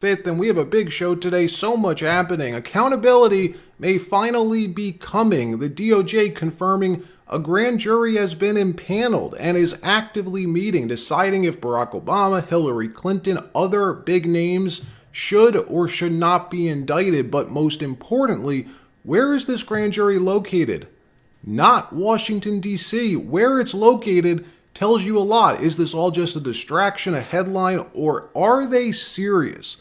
5th, and we have a big show today. So much happening. Accountability may finally be coming. The DOJ confirming a grand jury has been impaneled and is actively meeting, deciding if Barack Obama, Hillary Clinton, other big names should or should not be indicted. But most importantly, where is this grand jury located? Not Washington, D.C. Where it's located tells you a lot. Is this all just a distraction, a headline, or are they serious?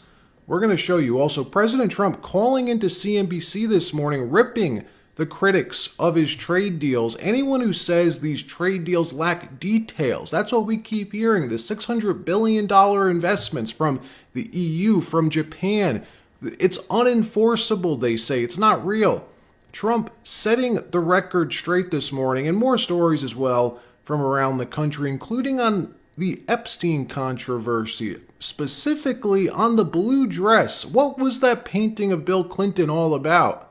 We're going to show you. Also, President Trump calling into CNBC this morning, ripping the critics of his trade deals. Anyone who says these trade deals lack details, that's what we keep hearing. The $600 billion investments from the EU, from Japan, it's unenforceable, they say. It's not real. Trump setting the record straight this morning, and more stories as well from around the country, including on the Epstein controversy, specifically on the blue dress. What was that painting of Bill Clinton all about?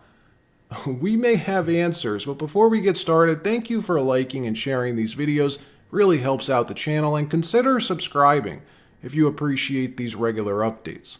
We may have answers, but before we get started, thank you for liking and sharing these videos. Really helps out the channel, and consider subscribing if you appreciate these regular updates.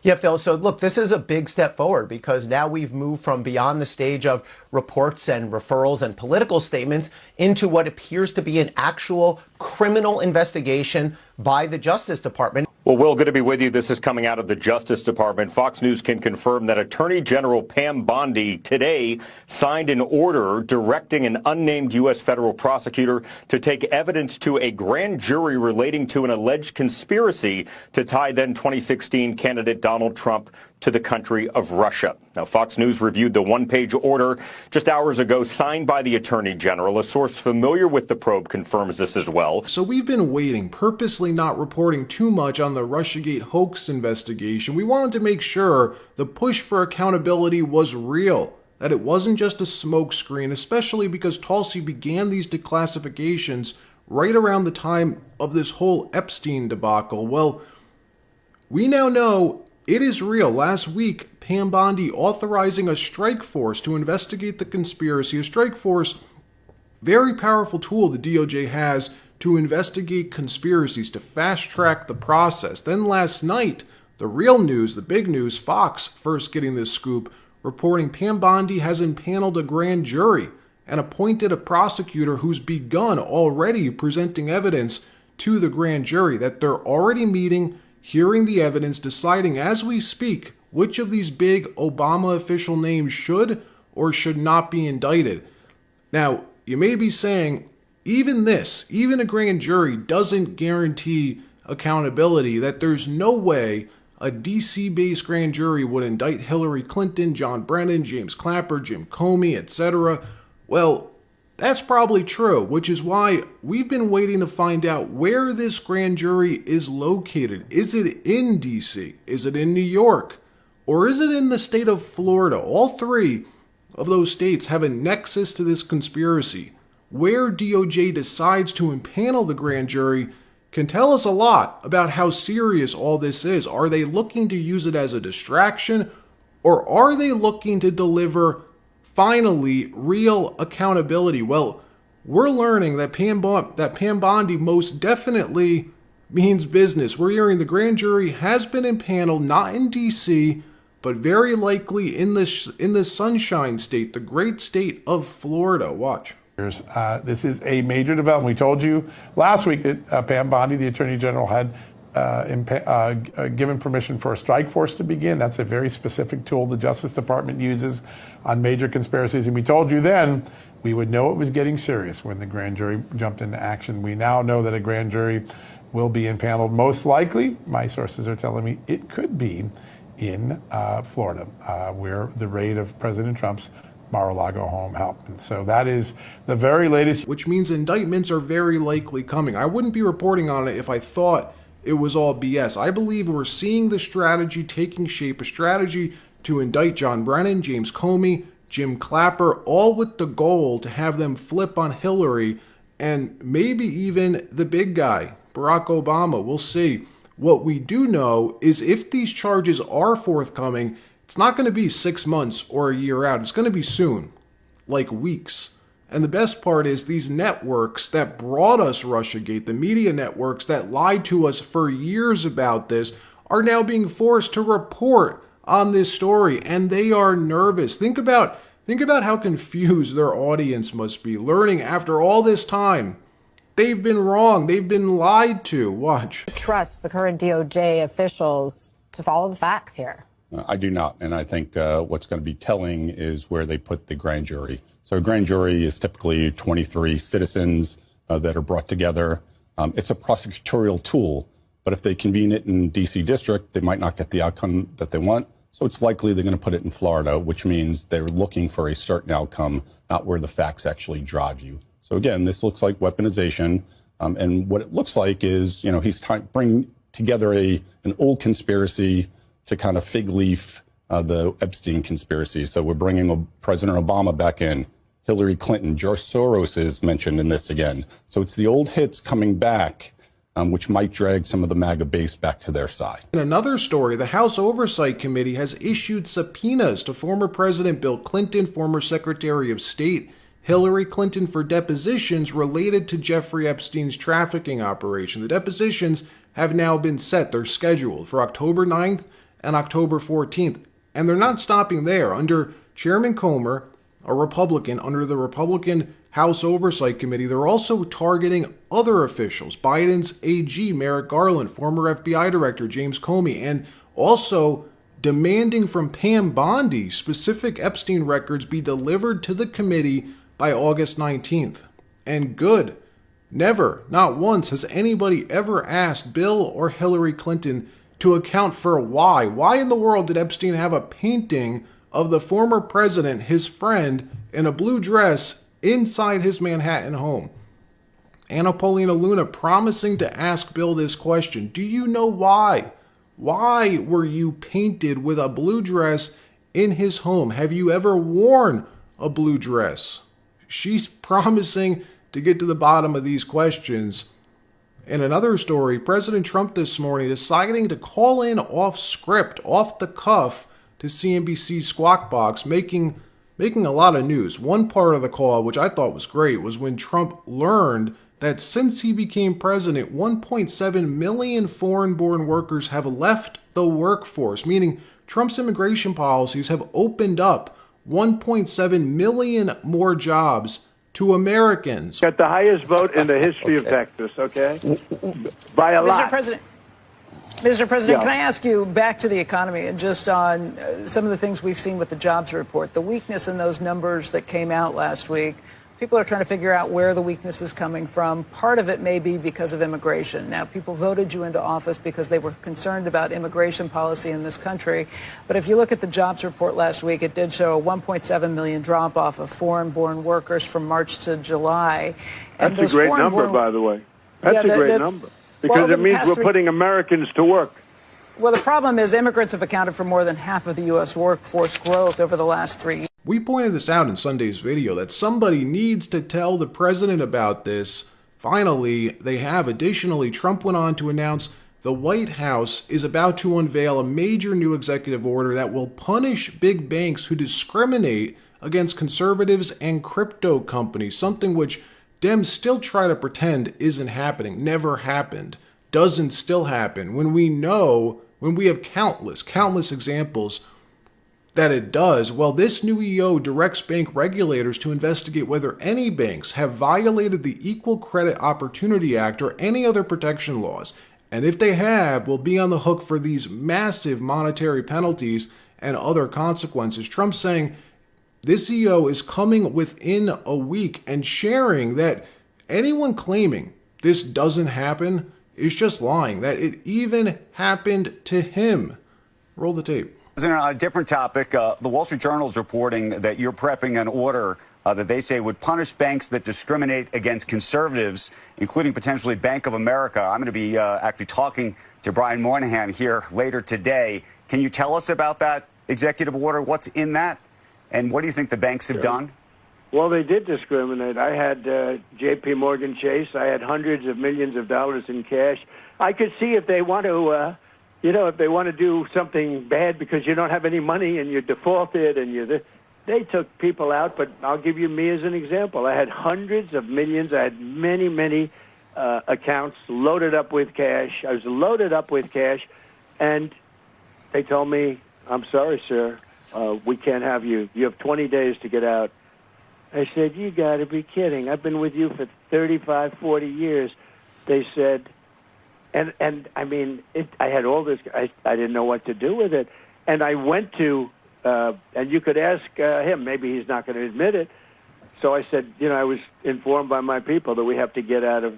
Yeah, Phil. So look, this is a big step forward because now we've moved from beyond the stage of reports and referrals and political statements into what appears to be an actual criminal investigation by the Justice Department. Well, Will, good to be with you. This is coming out of the Justice Department. Fox News can confirm that Attorney General Pam Bondi today signed an order directing an unnamed U.S. federal prosecutor to take evidence to a grand jury relating to an alleged conspiracy to tie then 2016 candidate Donald Trump to the country of Russia. Now, Fox News reviewed the one-page order just hours ago signed by the Attorney General. A source familiar with the probe confirms this as well. So we've been waiting, purposely not reporting too much on the Russiagate Hoax investigation. We wanted to make sure the push for accountability was real, that it wasn't just a smokescreen, especially because Tulsi began these declassifications right around the time of this whole Epstein debacle. Well, we now know it is real. Last week, Pam Bondi authorizing a strike force to investigate the conspiracy. A strike force, very powerful tool the DOJ has to investigate conspiracies, to fast track the process. Then last night, the real news, the big news, Fox first getting this scoop, reporting Pam Bondi has impaneled a grand jury and appointed a prosecutor who's begun already presenting evidence to the grand jury, that they're already meeting, hearing the evidence, deciding as we speak which of these big Obama official names should or should not be indicted. Now, you may be saying, even a grand jury doesn't guarantee accountability, that there's no way a DC-based grand jury would indict Hillary Clinton, John Brennan, James Clapper, Jim Comey, etc. Well, that's probably true, which is why we've been waiting to find out where this grand jury is located. Is it in DC? Is it in New York? Or is it in the state of Florida? All three of those states have a nexus to this conspiracy. Where DOJ decides to impanel the grand jury can tell us a lot about how serious all this is. Are they looking to use it as a distraction, or are they looking to deliver finally real accountability? Well, we're learning that Pam Bondi most definitely means business. We're hearing the grand jury has been impaneled, not in DC, but very likely in the Sunshine State, the great state of Florida. Watch. This is a major development. We told you last week that Pam Bondi, the Attorney General, had given permission for a strike force to begin. That's a very specific tool the Justice Department uses on major conspiracies. And we told you then we would know it was getting serious when the grand jury jumped into action. We now know that a grand jury will be impaneled. Most likely, my sources are telling me, it could be in Florida, where the raid of President Trump's Mar-a-Lago home happened. So that is the very latest. Which means indictments are very likely coming. I wouldn't be reporting on it if I thought it was all BS. I believe we're seeing the strategy taking shape, a strategy to indict John Brennan, James Comey, Jim Clapper, all with the goal to have them flip on Hillary and maybe even the big guy, Barack Obama. We'll see. What we do know is if these charges are forthcoming, it's not going to be 6 months or a year out. It's going to be soon, like weeks. And the best part is these networks that brought us Russiagate, the media networks that lied to us for years about this, are now being forced to report on this story, and they are nervous. Think about how confused their audience must be, learning after all this time they've been wrong, they've been lied to. Watch. Trust the current DOJ officials to follow the facts here. I do not, and I think what's going to be telling is where they put the grand jury. So a grand jury is typically 23 citizens that are brought together. It's a prosecutorial tool, but if they convene it in D.C. district, they might not get the outcome that they want. So it's likely they're going to put it in Florida, which means they're looking for a certain outcome, not where the facts actually drive you. So again, this looks like weaponization, and what it looks like is, he's trying to bring together an old conspiracy to kind of fig leaf the Epstein conspiracy. So we're bringing President Obama back in. Hillary Clinton, George Soros is mentioned in this again. So it's the old hits coming back, which might drag some of the MAGA base back to their side. In another story, the House Oversight Committee has issued subpoenas to former President Bill Clinton, former Secretary of State Hillary Clinton, for depositions related to Jeffrey Epstein's trafficking operation. The depositions have now been set. They're scheduled for October 9th and October 14th. And they're not stopping there. Under Chairman Comer, a Republican, under the Republican House Oversight Committee, they're also targeting other officials. Biden's AG, Merrick Garland, former FBI Director James Comey, and also demanding from Pam Bondi specific Epstein records be delivered to the committee by August 19th. And good. Never, not once, has anybody ever asked Bill or Hillary Clinton to account for why. Why in the world did Epstein have a painting of the former president, his friend, in a blue dress inside his Manhattan home? Anna Paulina Luna promising to ask Bill this question. Do you know why? Why were you painted with a blue dress in his home? Have you ever worn a blue dress? She's promising to get to the bottom of these questions. In another story, President Trump this morning deciding to call in off script, off the cuff, to CNBC's Squawk Box, making a lot of news. One part of the call, which I thought was great, was when Trump learned that since he became president, 1.7 million foreign-born workers have left the workforce, meaning Trump's immigration policies have opened up 1.7 million more jobs to Americans. Got the highest vote in the history of Texas, okay? By a lot. Mr. President, can I ask you back to the economy and just on some of the things we've seen with the jobs report, the weakness in those numbers that came out last week? People are trying to figure out where the weakness is coming from. Part of it may be because of immigration. Now, people voted you into office because they were concerned about immigration policy in this country. But if you look at the jobs report last week, it did show a 1.7 million drop off of foreign-born workers from March to July. And that's a great number, by the way. That's a great number. Because it means we're putting Americans to work. Well, the problem is immigrants have accounted for more than half of the U.S. workforce growth over the last 3 years. We pointed this out in Sunday's video that somebody needs to tell the president about this. Finally, they have. Additionally, Trump went on to announce the White House is about to unveil a major new executive order that will punish big banks who discriminate against conservatives and crypto companies, something which Dems still try to pretend isn't happening, never happened, doesn't still happen, when we have countless examples that it does. Well, this new EO directs bank regulators to investigate whether any banks have violated the Equal Credit Opportunity Act or any other protection laws. And if they have, will be on the hook for these massive monetary penalties and other consequences. Trump saying this EO is coming within a week and sharing that anyone claiming this doesn't happen is just lying, that it even happened to him. Roll the tape. On a different topic, the Wall Street Journal is reporting that you're prepping an order that they say would punish banks that discriminate against conservatives, including potentially Bank of America. I'm going to be actually talking to Brian Moynihan here later today. Can you tell us about that executive order? What's in that? And what do you think the banks have done? Well, they did discriminate. I had J.P. Morgan Chase. I had hundreds of millions of dollars in cash. I could see if they want to... if they want to do something bad because you don't have any money and you're defaulted and they took people out. But I'll give you me as an example. I had hundreds of millions. I had many accounts loaded up with cash. I was loaded up with cash. And they told me, I'm sorry, sir, we can't have you. You have 20 days to get out. I said, you got to be kidding. I've been with you for 35, 40 years. They said, and I mean, I had all this. I didn't know what to do with it. And I went to, and you could ask him, maybe he's not going to admit it. So I said, I was informed by my people that we have to get out of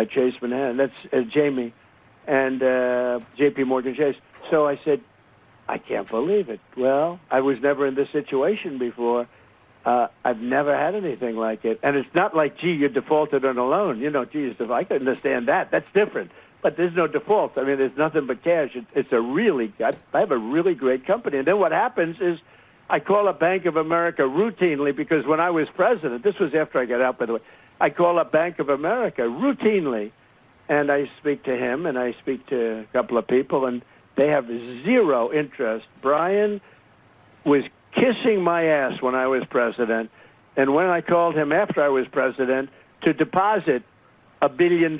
Chase Manhattan. That's Jamie and J.P. Morgan Chase. So I said, I can't believe it. Well, I was never in this situation before. I've never had anything like it. And it's not like, gee, you defaulted on a loan. Geez, if I could understand that, that's different. But there's no default. I mean, there's nothing but cash. I have a really great company. And then what happens is I call up Bank of America routinely because when I was president, this was after I got out, by the way, I call up Bank of America routinely, and I speak to him, and I speak to a couple of people, and they have zero interest. Brian was kissing my ass when I was president, and when I called him after I was president to deposit $1 billion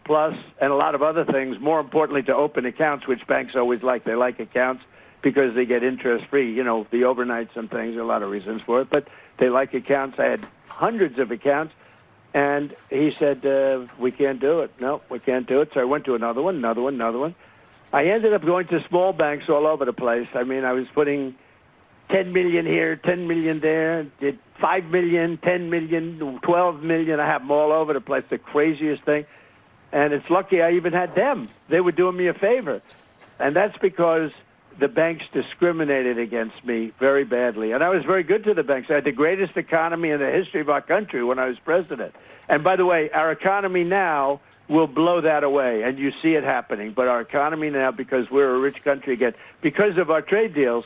plus and a lot of other things, more importantly to open accounts, which banks always like. They like accounts because they get interest-free, the overnights and things, a lot of reasons for it, but they like accounts. I had hundreds of accounts, and he said, we can't do it. No, we can't do it. So I went to another one. I ended up going to small banks all over the place. I mean, I was putting 10 million here, 10 million there, did 5 million, 10 million, 12 million. I have them all over the place, the craziest thing. And it's lucky I even had them. They were doing me a favor. And that's because the banks discriminated against me very badly. And I was very good to the banks. I had the greatest economy in the history of our country when I was president. And by the way, our economy now will blow that away, and you see it happening. But our economy now, because we're a rich country again, because of our trade deals,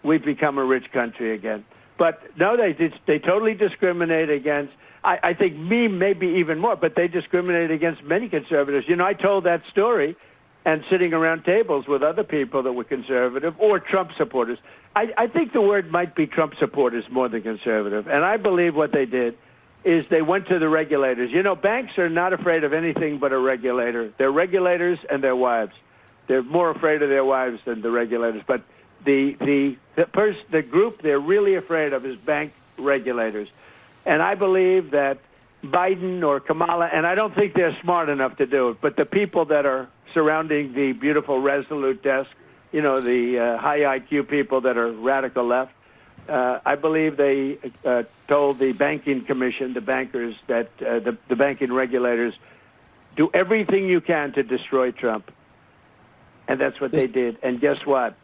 we've become a rich country again. But no, they totally discriminate against, I think me maybe even more, but they discriminate against many conservatives. I told that story and sitting around tables with other people that were conservative or Trump supporters. I think the word might be Trump supporters more than conservative. And I believe what they did is they went to the regulators. Banks are not afraid of anything but a regulator. They're regulators and their wives. They're more afraid of their wives than the regulators. But the group they're really afraid of is bank regulators. And I believe that Biden or Kamala, and I don't think they're smart enough to do it, but the people that are surrounding the beautiful Resolute desk, the high IQ people that are radical left, I believe they told the banking commission, the bankers, that the banking regulators do everything you can to destroy Trump. And that's what they did. And guess what?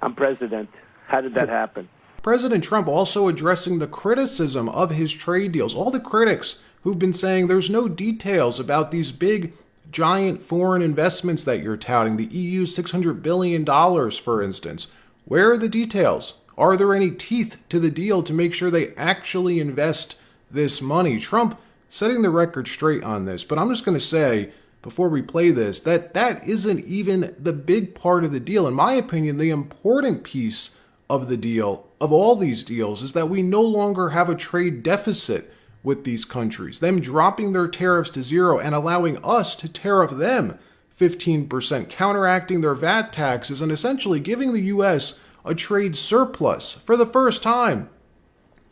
I'm president. How did that happen? President Trump also addressing the criticism of his trade deals. All the critics who've been saying there's no details about these big, giant foreign investments that you're touting. The EU's $600 billion, for instance. Where are the details? Are there any teeth to the deal to make sure they actually invest this money? Trump setting the record straight on this. But I'm just going to say, before we play this, that isn't even the big part of the deal. In my opinion, the important piece of the deal, of all these deals, is that we no longer have a trade deficit with these countries. Them dropping their tariffs to zero and allowing us to tariff them 15%, counteracting their VAT taxes and essentially giving the U.S. a trade surplus for the first time.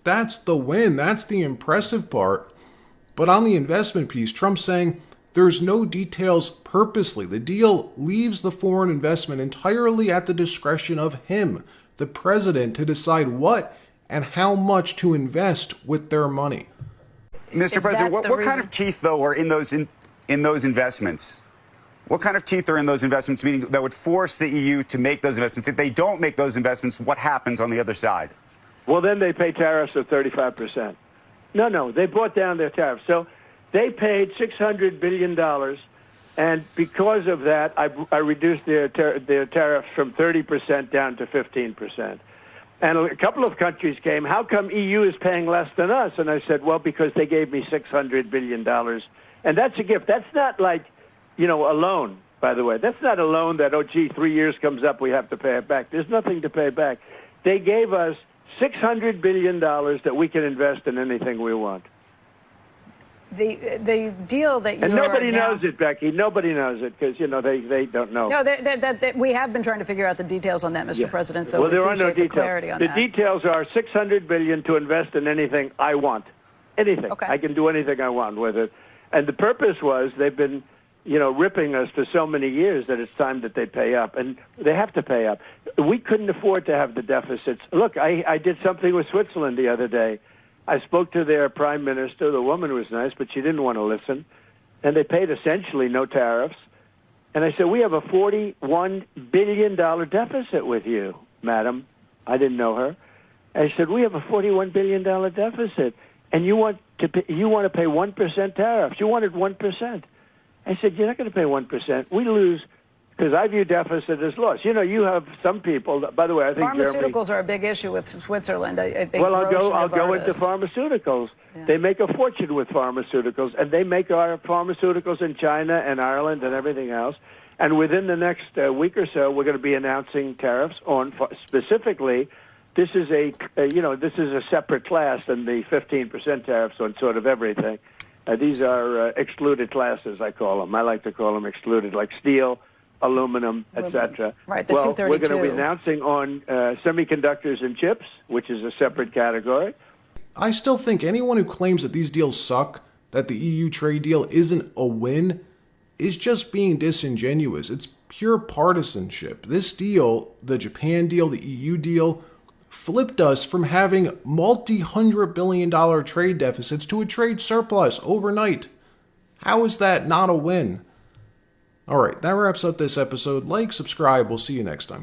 That's the win. That's the impressive part. But on the investment piece, Trump's saying there's no details purposely. The deal leaves the foreign investment entirely at the discretion of him, the president, to decide what and how much to invest with their money. Mr. President, what kind of teeth, though, are in those investments? What kind of teeth are in those investments, meaning that would force the EU to make those investments? If they don't make those investments, what happens on the other side? Well, then they pay tariffs of 35%. No, they brought down their tariffs. So they paid $600 billion, and because of that, I reduced their tariffs from 30% down to 15%. And a couple of countries came, how come EU is paying less than us? And I said, well, because they gave me $600 billion. And that's a gift. That's not like, a loan, by the way. That's not a loan that, 3 years comes up, we have to pay it back. There's nothing to pay back. They gave us $600 billion that we can invest in anything we want. the deal that you and nobody now, knows it, Becky. Nobody knows it because they don't know. No, we have been trying to figure out the details on that, Mr. President. So well, we there are no appreciate the details. clarity on the that. details are $600 billion to invest in anything I want. Anything. Okay. I can do anything I want with it. And the purpose was they've been, ripping us for so many years that it's time that they pay up, and they have to pay up. We couldn't afford to have the deficits. Look, I did something with Switzerland the other day. I spoke to their prime minister. The woman was nice, but she didn't want to listen. And they paid essentially no tariffs. And I said, we have a $41 billion deficit with you, madam. I didn't know her. I said, we have a $41 billion deficit, and you want to pay 1% tariffs. You wanted 1%. I said, you're not going to pay 1%. We lose. Because I view deficit as loss. You have some people. By the way, I think pharmaceuticals are a big issue with Switzerland. I think. Well, I'll go into pharmaceuticals. Yeah. They make a fortune with pharmaceuticals, and they make our pharmaceuticals in China and Ireland and everything else. And within the next week or so, we're going to be announcing tariffs on specifically. This is a separate class than the 15% tariffs on sort of everything. These are excluded classes, I call them. I like to call them excluded, like steel, aluminum, etc. Right, the well, 232. We're going to be announcing on semiconductors and chips, which is a separate category. I still think anyone who claims that these deals suck, that the EU trade deal isn't a win, is just being disingenuous. It's pure partisanship. This deal, the Japan deal, the EU deal, flipped us from having multi-$100 billion trade deficits to a trade surplus overnight. How is that not a win? All right, that wraps up this episode. Like, subscribe. We'll see you next time.